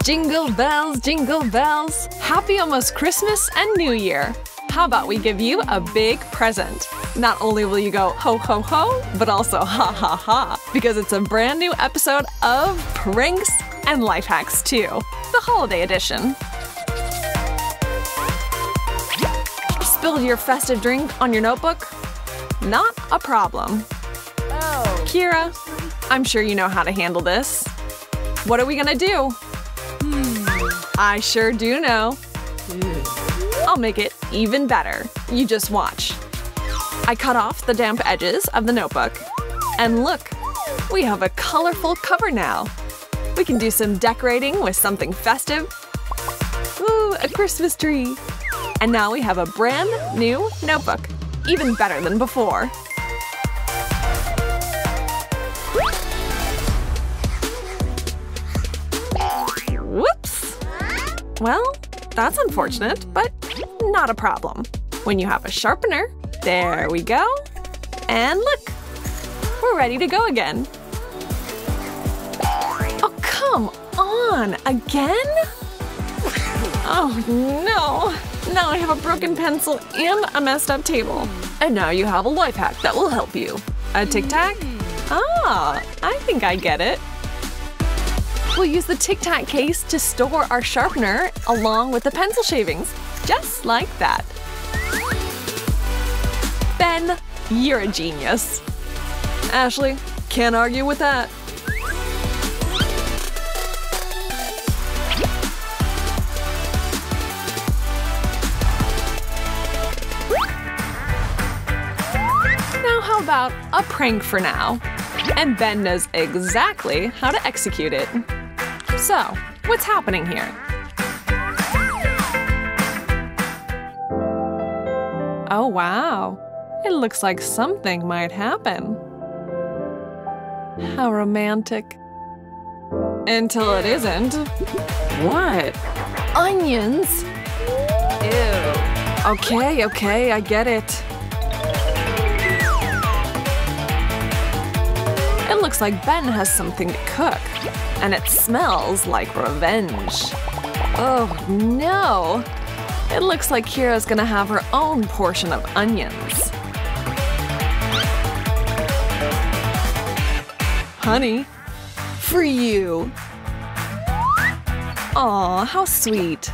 Jingle bells, happy almost Christmas and New Year. How about we give you a big present? Not only will you go ho ho ho, but also ha ha ha, because it's a brand new episode of Pranks and Life Hacks 2, the holiday edition. Spilled your festive drink on your notebook? Not a problem. Oh. Kira, I'm sure you know how to handle this. What are we gonna do? I sure do know. I'll make it even better. You just watch. I cut off the damp edges of the notebook. And look, we have a colorful cover now. We can do some decorating with something festive. Ooh, a Christmas tree. And now we have a brand new notebook. Even better than before. Whoops! Well, that's unfortunate, but not a problem. When you have a sharpener, there we go. And look, we're ready to go again. Oh, come on, again? Oh no, now I have a broken pencil and a messed up table. And now you have a life hack that will help you. A tic-tac? Ah, I think I get it. We'll use the tic-tac case to store our sharpener along with the pencil shavings, just like that. Ben, you're a genius. Ashley, can't argue with that. Now how about a prank for now? And Ben knows exactly how to execute it. So, what's happening here? Oh wow, it looks like something might happen. How romantic. Until it isn't. What? Onions? Ew. Okay, I get it. It looks like Ben has something to cook, and it smells like revenge. Oh no! It looks like Kira's gonna have her own portion of onions. Honey, for you. Aw, how sweet.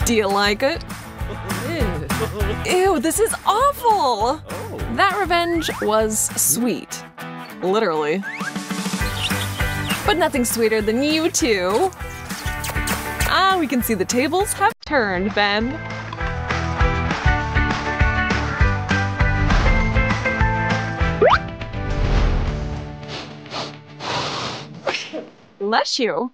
Do you like it? Ew, this is awful! That revenge was sweet. Literally. But nothing sweeter than you two. Ah, we can see the tables have turned, Ben. Bless you.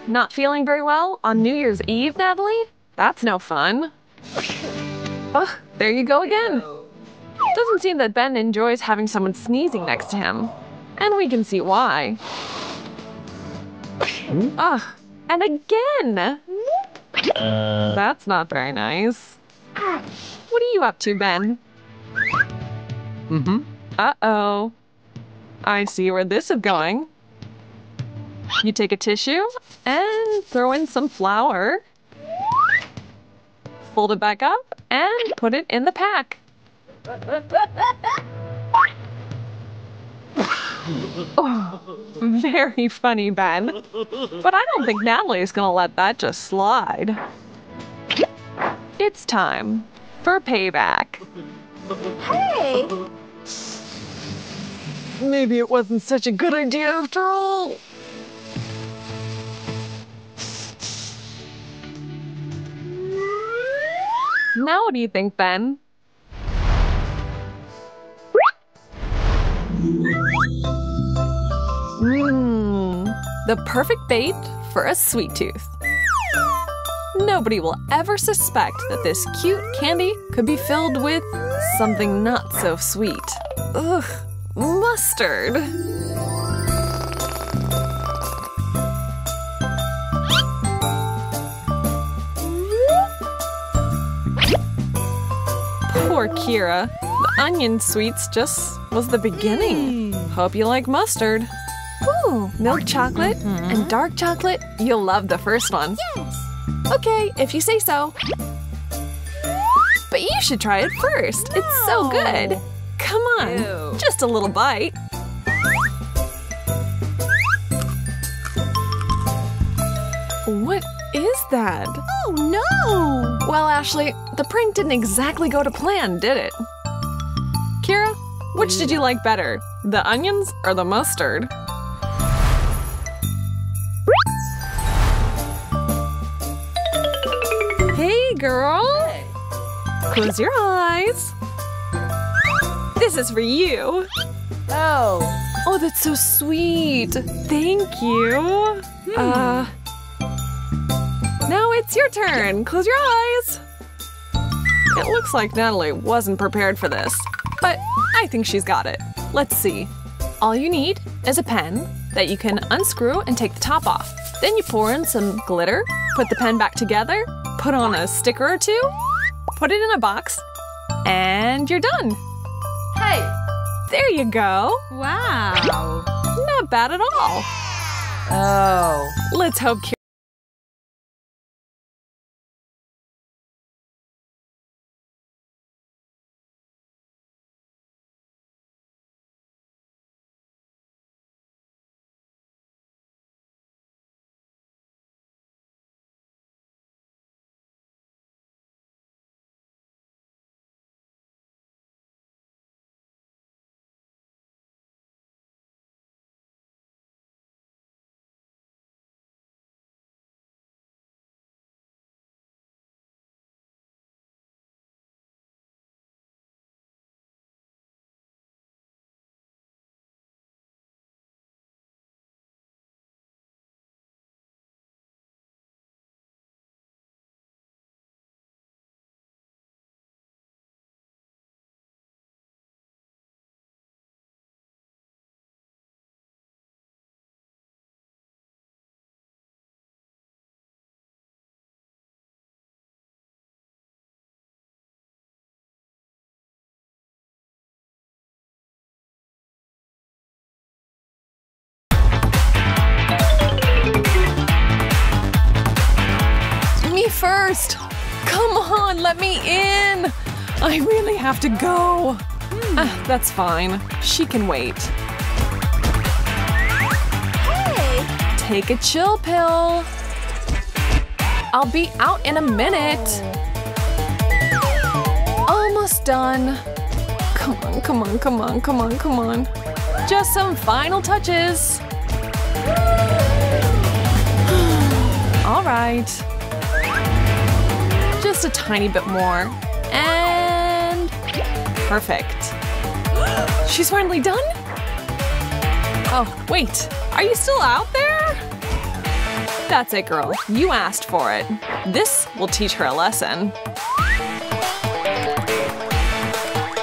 Not feeling very well on New Year's Eve, Natalie? That's no fun. Ugh, there you go again. Doesn't seem that Ben enjoys having someone sneezing next to him. And we can see why. Ugh, and again! That's not very nice. What are you up to, Ben? Uh-oh. I see where this is going. You take a tissue and throw in some flour. Fold it back up and put it in the pack. Oh, very funny, Ben. But I don't think Natalie's gonna let that just slide. It's time for payback. Hey! Maybe it wasn't such a good idea after all. Now what do you think, Ben? The perfect bait for a sweet tooth. Nobody will ever suspect that this cute candy could be filled with something not so sweet. Ugh, mustard. Poor Kira. The onion sweets just was the beginning. Hope you like mustard. Ooh, milk chocolate and dark chocolate. You'll love the first one. Yes. Okay, if you say so. But you should try it first. It's so good. Come on, just a little bite. What is that? Oh no! Well, Ashley, the prank didn't exactly go to plan, did it? Kira, which did you like better? The onions or the mustard? Hey, girl! Close your eyes. This is for you. Oh, that's so sweet. Thank you. Now it's your turn. Close your eyes. It looks like Natalie wasn't prepared for this, but I think she's got it. Let's see. All you need is a pen that you can unscrew and take the top off. Then you pour in some glitter, put the pen back together, put on a sticker or two, put it in a box, and you're done. Hey! There you go. Wow! Not bad at all. Oh. Let's hope first. Come on, let me in. I really have to go. That's fine. She can wait. Hey! Take a chill pill. I'll be out in a minute. Almost done. Come on, come on, come on, come on, come on. Just some final touches. All right. Just a tiny bit more. And perfect. She's finally done? Oh, wait. Are you still out there? That's it, girl. You asked for it. This will teach her a lesson.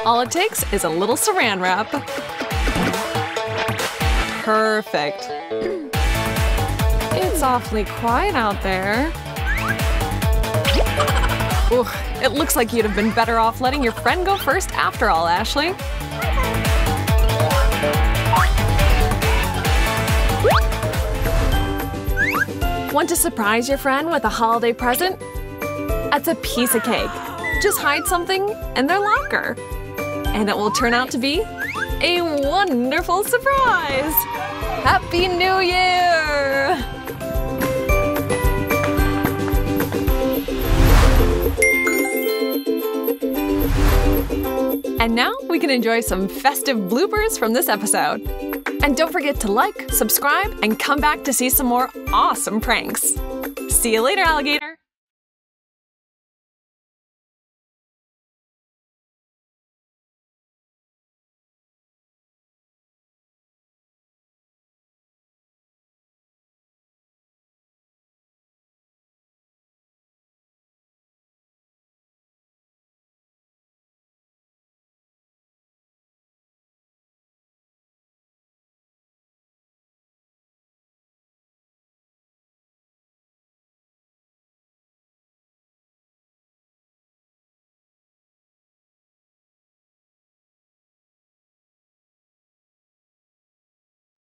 All it takes is a little saran wrap. Perfect. It's awfully quiet out there. Ooh, it looks like you'd have been better off letting your friend go first after all, Ashley. Want to surprise your friend with a holiday present? That's a piece of cake. Just hide something in their locker. And it will turn out to be a wonderful surprise! Happy New Year! And now we can enjoy some festive bloopers from this episode. And don't forget to like, subscribe, and come back to see some more awesome pranks. See you later, alligator!